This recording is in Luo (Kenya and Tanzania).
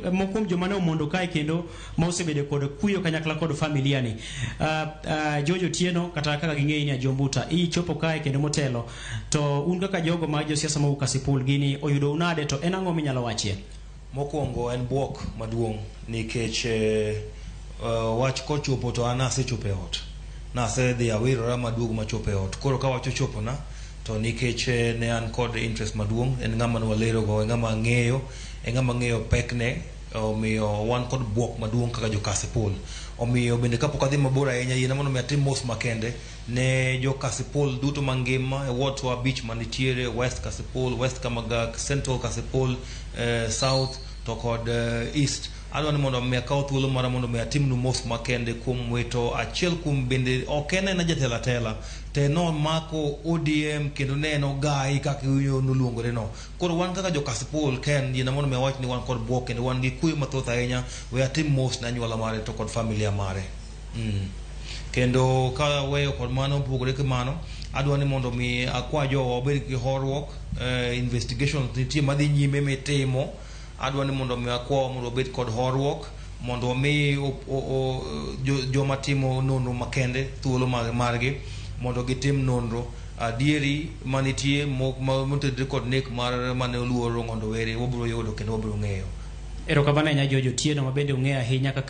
mokum jomane omondo kae kendo ma osebede kod kuyo kanyakla kod familia ni. Jojo Tieno kata kaka ging'eyi ni Ajombuta ichopo kae kendo motelo to un kaka jogo ma josiasa ma Kasipul gini oyudo unade to en ang'o minyalo wachie? Mokwongo en buok maduong' nikech wach kochopo to an asechopo e ot. Nasedhi awirora maduong' machopo e ot. Koro ka wach ochopo na to nikech ne an kod interest maduong', en ng'ama nwalero go, en ng'ama ng'eyo pekne, omiyo wan kod buok maduong' kaka jo Kasipul. Omiyo bende kapok adhi mabor ahinya yien mondo mi atim mos makende ne jo Kasipul duto mangima e Wotwa Beach manitiere West Kasipul, West Kamagak, Central Kasipul, South to kod East. Adwa ni mondo mi akaw thuolo mara mondo mi atim nu mos makende kuom weto achiel kuom bende okene na jatela tela te no mako ODM kendo ne no gai kaka noluongore no. Koro wan kaka jo Kasipul ken yien mondo mi awach ni wan kod buok kendo wan gi kuyo mathoth ahinya we atim mos na anyuola mare to kod familia mare. Kendo ka weyo kod mano pogore ke mano adwa ni mondo mi akwa jo obed gi horruok, investigation nitie madhi nyime mitimo. Adwa ni mondo mi akwa mondo obed kod horruok mondo mi joma timo nonro makende thuolo margi mondo gitim nonro adieri manitie motedre kod nek mar mane oluoro mondo were wabiro yudo kendo wabiro ng'eyo. Erokamano ahinya Jojo Tieno ma bende ung'eyo ahinya kaka